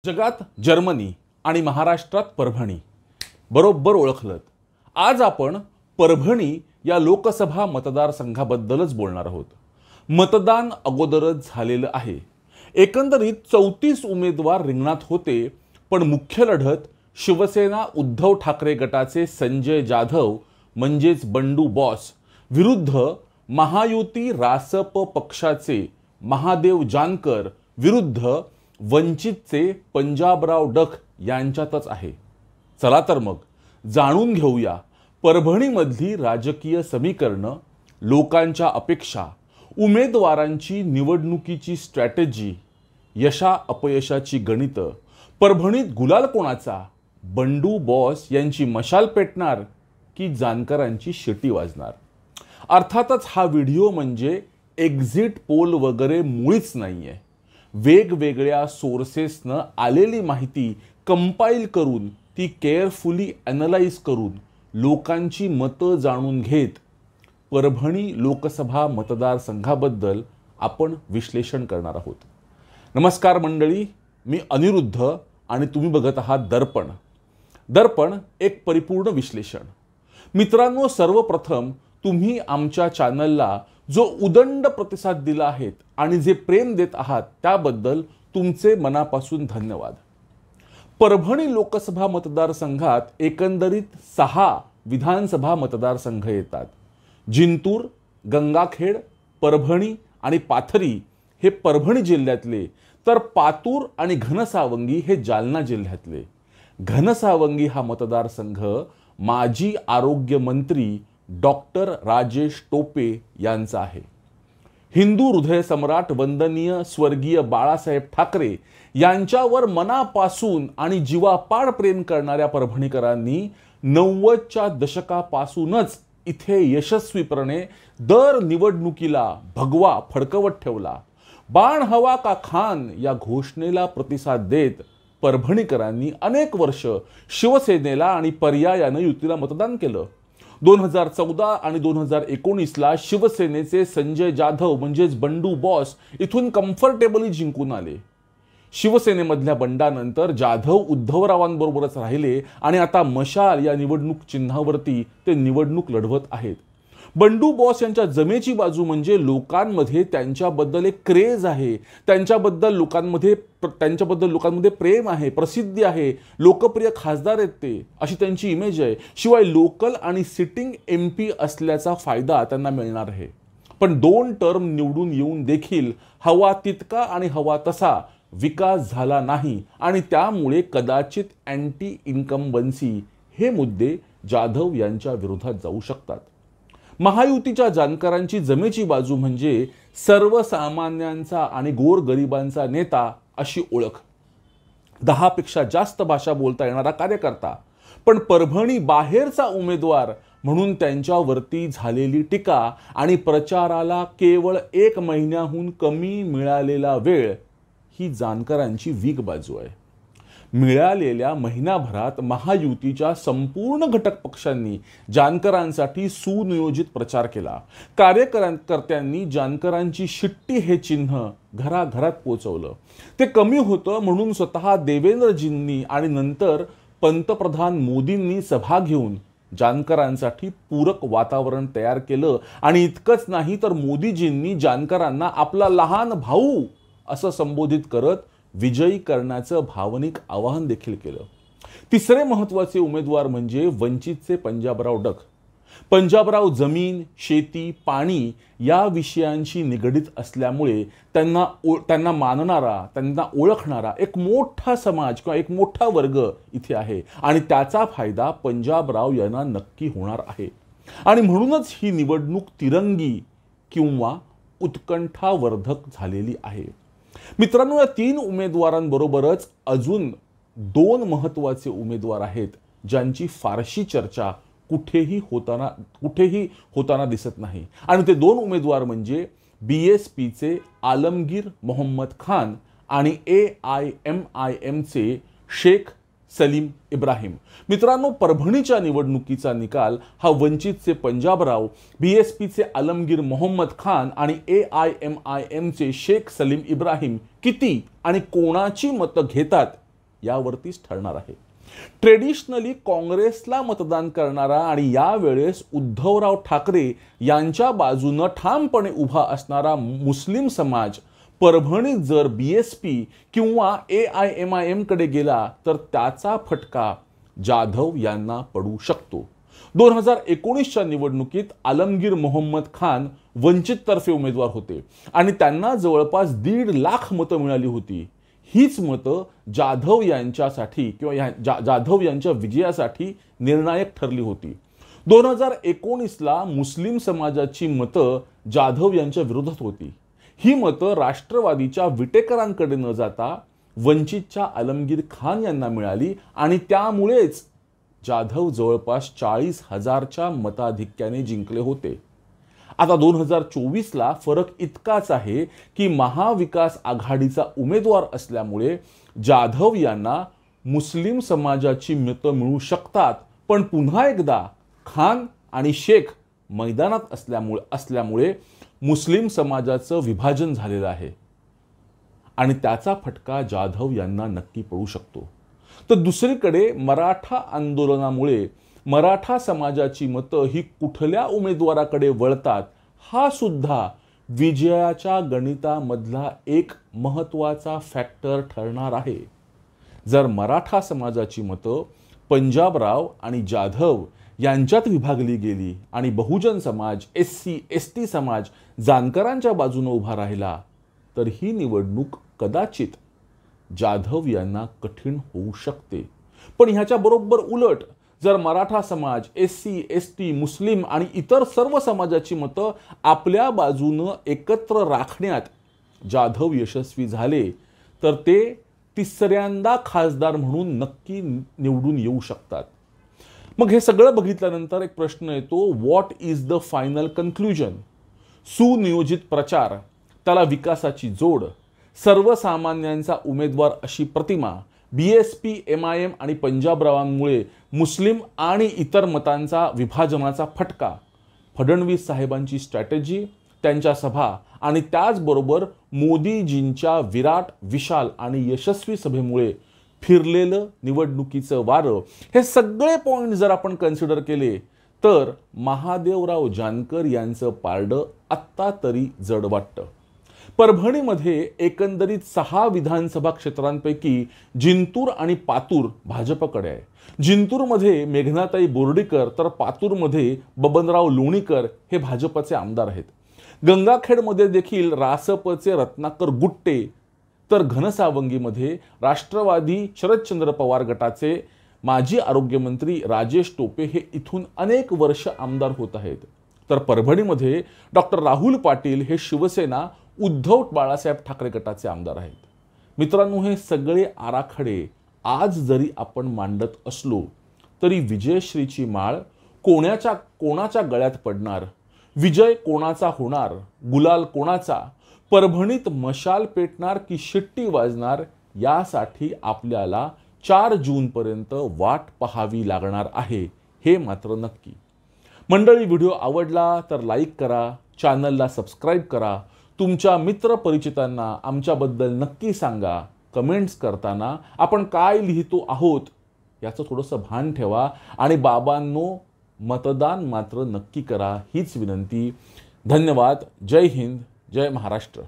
जगात जर्मनी आणि महाराष्ट्रात परभणी बरोबर ओळखलत। आज आपण परभणी या लोकसभा मतदारसंघाबद्दलच बोलणार आहोत। मतदान अगोदरच झालेलं आहे। एकंदरीत 34 उमेदवार रिंगणात होते, पण मुख्य लढत शिवसेना उद्धव ठाकरे गटाचे संजय जाधव म्हणजेच बंडू बॉस विरुद्ध महायुती रासप पक्षाचे महादेव जानकर विरुद्ध वंचितचे पंजाबराव डख यांच्यातच आहे। चला तर मग जाणून घेऊया परभणीमधली राजकीय समीकरण, लोकांच्या अपेक्षा, उमेदवारांची निवडणुकीची स्ट्रॅटेजी, यशा अपयशाची गणित, परभणीत गुलाल कोणाचा, बंडू बॉस यांची मशाल पेटणार की जानकरांची शिटी वाजणार। अर्थातच हा व्हिडिओ म्हणजे एक्झिट पोल वगैरे मुळीच नाहीये। वेगवेगळ्या सोर्सेसनं आलेली माहिती कंपाइल करून ती केअरफुली ॲनलाइज करून लोकांची मतं जाणून घेत परभणी लोकसभा मतदारसंघाबद्दल आपण विश्लेषण करणार आहोत। नमस्कार मंडळी, मी अनिरुद्ध आणि तुम्ही बघत आहात दर्पण। दर्पण एक परिपूर्ण विश्लेषण। मित्रांनो, सर्वप्रथम तुम्ही आमच्या चॅनलला जो उदंड प्रतिसाद दिला आहे आणि जे प्रेम देत आहात त्याबद्दल तुमचे मनापासून धन्यवाद। परभणी लोकसभा मतदारसंघात एकंदरीत 6 विधानसभा मतदारसंघ येतात। जिंतूर, गंगाखेड, परभणी आणि पाथरी हे परभणी जिल्ह्यातले, तर पातूर आणि घनसावंगी हे जालना जिल्ह्यातले। घनसावंगी हा मतदारसंघ माजी आरोग्य मंत्री डॉक्टर राजेश टोपे यांचा आहे। हिंदू हृदय सम्राट वंदनीय स्वर्गीय बाळासाहेब ठाकरे यांच्यावर मनापासून आणि जीवापाड प्रेम करणाऱ्या परभणीकरांनी 90च्या दशकापासूनच इथे यशस्वीपणे दर निवडणुकीला भगवा फडकवत ठेवला। बाण हवा का खान या घोषणेला प्रतिसाद देत परभणीकरांनी अनेक वर्ष शिवसेनेला आणि पर्यायाने युतीला मतदान केलं। 2014 आणि 2019ला शिवसेनेचे संजय जाधव म्हणजेच बंडू बॉस इथून कम्फर्टेबली जिंकून आले। शिवसेनेमधल्या बंडानंतर जाधव उद्धवरावांबरोबरच राहिले आणि आता मशाल या निवडणूक चिन्हावरती ते निवडणूक लढवत आहेत। बंडू बॉस यांच्या जमेची बाजू म्हणजे लोकांमध्ये त्यांच्याबद्दल एक क्रेज आहे, त्यांच्याबद्दल लोकांमध्ये प्रेम आहे, प्रसिद्धी आहे, लोकप्रिय खासदार आहेत ते, अशी त्यांची इमेज आहे। शिवाय लोकल आणि सिटिंग MP असल्याचा फायदा त्यांना मिळणार आहे। पण 2 टर्म निवडून येऊन देखील हवा तितका आणि हवा तसा विकास झाला नाही आणि त्यामुळे कदाचित अँटी इन्कम्बन्सी हे मुद्दे जाधव यांच्या विरोधात जाऊ शकतात। महायुतीच्या जानकरांची जमेची बाजू म्हणजे सर्वसामान्यांचा आणि गोरगरिबांचा नेता अशी ओळख, 10 पेक्षा जास्त भाषा बोलता येणारा कार्यकर्ता, पण परभणी बाहेरचा उमेदवार म्हणून त्यांच्यावरती झालेली टीका आणि प्रचाराला केवळ 1 महिन्याहून कमी मिळालेला वेळ ही जानकरांची वीक बाजू आहे। मिळालेल्या महिनाभरात महायुतीच्या संपूर्ण घटक पक्षांनी जानकरांसाठी सुनियोजित प्रचार केला। कार्यकर्त्यांनी जानकरांची शिट्टी हे चिन्ह घराघरात पोहोचवलं। ते कमी होतं म्हणून स्वतः देवेंद्रजींनी आणि नंतर पंतप्रधान मोदींनी सभा घेऊन जानकरांसाठी पूरक वातावरण तयार केलं आणि इतकंच नाही तर मोदीजींनी जानकरांना आपला लहान भाऊ असं संबोधित करत विजयी करण्याचं भावनिक आवाहन देखील केलं। तिसरे महत्त्वाचे उमेदवार म्हणजे वंचितचे पंजाबराव डख। पंजाबराव जमीन, शेती, पाणी या विषयांशी निगडित असल्यामुळे त्यांना मानणारा, त्यांना ओळखणारा एक मोठा समाज किंवा एक मोठा वर्ग इथे आहे आणि त्याचा फायदा पंजाबराव यांना नक्की होणार आहे। आणि म्हणूनच ही निवडणूक तिरंगी किंवा उत्कंठावर्धक झालेली आहे। मित्रांनो, या 3 उमेदवारांबरोबरच अजून 2 महत्त्वाचे उमेदवार आहेत ज्यांची फारशी चर्चा कुठेही होताना दिसत नाही आणि ते 2 उमेदवार म्हणजे BSPचे आलमगीर मोहम्मद खान आणि AIMIMचे शेख सलीम इब्राहिम। मित्रांनो, परभणीच्या निवडणुकीचा निकाल हा वंचितचे पंजाबराव, BSPचे आलमगीर मोहम्मद खान आणि AIMIMचे शेख सलीम इब्राहिम किती आणि कोणाची मतं घेतात यावरतीच ठरणार आहे. ट्रेडिशनली काँग्रेसला मतदान करणारा आणि यावेळेस उद्धवराव ठाकरे यांच्या बाजूनं ठामपणे उभा असणारा मुस्लिम समाज परभणीत जर BSP किंवा AIMIM कडे गेला तर त्याचा फटका जाधव यांना पडू शकतो. 2019च्या निवडणुकीत आलमगीर मोहम्मद खान वंचिततर्फे उमेदवार होते आणि त्यांना जवळपास 1.5 लाख मतं मिळाली होती. हीच मतं जाधव यांच्यासाठी किंवा जाधव यांच्या विजयासाठी निर्णायक ठरली होती. 2019ला मुस्लिम समाजाची मतं जाधव यांच्या विरोधात होती. ही मतं राष्ट्रवादीच्या विटेकरांकडे न जाता वंचितच्या आलमगीर खान यांना मिळाली आणि त्यामुळेच जाधव जवळपास 40,000च्या मताधिक्याने जिंकले होते. आता 2024ला फरक इतकाच आहे की महाविकास आघाडीचा उमेदवार असल्यामुळे जाधव यांना मुस्लिम समाजाची मतं मिळू शकतात, पण पुन्हा एकदा खान आणि शेख मैदानात असल्यामुळे मुस्लिम समाजाचं विभाजन झालेलं आहे आणि त्याचा फटका जाधव यांना नक्की पडू शकतो. तर दुसरीकडे मराठा आंदोलनामुळे मराठा समाजाची मतं ही कुठल्या उमेदवाराकडे वळतात हा सुद्धा विजयाच्या गणितामधला एक महत्त्वाचा फॅक्टर ठरणार आहे. जर मराठा समाजाची मतं पंजाबराव आणि जाधव यांच्यात विभागली गेली आणि बहुजन समाज, SC ST समाज जानकरांच्या बाजूने उभा राहिला तर ही निवडणूक कदाचित जाधव यांना कठीण होऊ शकते. पण ह्याच्या बरोबर उलट जर मराठा समाज, SC ST मुस्लिम आणि इतर सर्व समाजाची मतं आपल्या बाजूने एकत्र राखण्यात जाधव यशस्वी झाले तर ते तिसऱ्यांदा खासदार म्हणून नक्की निवडून येऊ शकतात. मग हे सगळं बघितल्यानंतर एक प्रश्न येतो, what is the final conclusion? सुनियोजित प्रचार, त्याला विकासाची जोड, सर्वसामान्यांचा उमेदवार अशी प्रतिमा, BSP, MIM आणि पंजाबरावांमुळे मुस्लिम आणि इतर मतांचा विभाजनाचा फटका, फडणवीस साहेबांची स्ट्रॅटेजी, त्यांच्या सभा आणि त्याचबरोबर मोदीजींच्या विराट, विशाल आणि यशस्वी सभेमुळे फिरलेलं निवडणुकीचं वारं, हे सगळे पॉइंट जर आपण कन्सिडर केले तर महादेवराव जानकर यांचं पारडं आत्ता तरी जड वाटतं. परभणीमध्ये एकंदरीत 6 विधानसभा क्षेत्रांपैकी जिंतूर आणि पातूर भाजपकडे आहे. जिंतूरमध्ये मेघनाताई बोर्डीकर तर पातूरमध्ये बबनराव लोणीकर हे भाजपचे आमदार आहेत. गंगाखेडमध्ये देखील रासपचे रत्नाकर गुट्टे तर घनसावंगीमध्ये राष्ट्रवादी शरदचंद्र पवार गटाचे माजी आरोग्यमंत्री राजेश टोपे हे इथून अनेक वर्ष आमदार होत आहेत. तर परभणीमध्ये डॉक्टर राहुल पाटील हे शिवसेना उद्धव बाळासाहेब ठाकरे गटाचे आमदार आहेत. मित्रांनो, हे सगळे आराखडे आज जरी आपण मांडत असलो तरी विजयश्रीची माळ कोणाच्या गळ्यात पडणार, विजय कोणाचा होणार, गुलाल कोणाचा, परभणीत मशाल पेटणार की शिट्टी वाजणार, यासाठी आपल्याला 4 जूनपर्यंत वाट पाहावी लागणार आहे, हे मात्र नक्की. मंडळी, व्हिडिओ आवडला तर लाईक करा, चॅनलला सबस्क्राईब करा, तुमच्या मित्रपरिचितांना आमच्याबद्दल नक्की सांगा. कमेंट्स करताना आपण काय लिहितो आहोत याचं थोडंसं भान ठेवा आणि बाबांनो, मतदान मात्र नक्की करा, हीच विनंती. धन्यवाद. जय हिंद, जय महाराष्ट्र.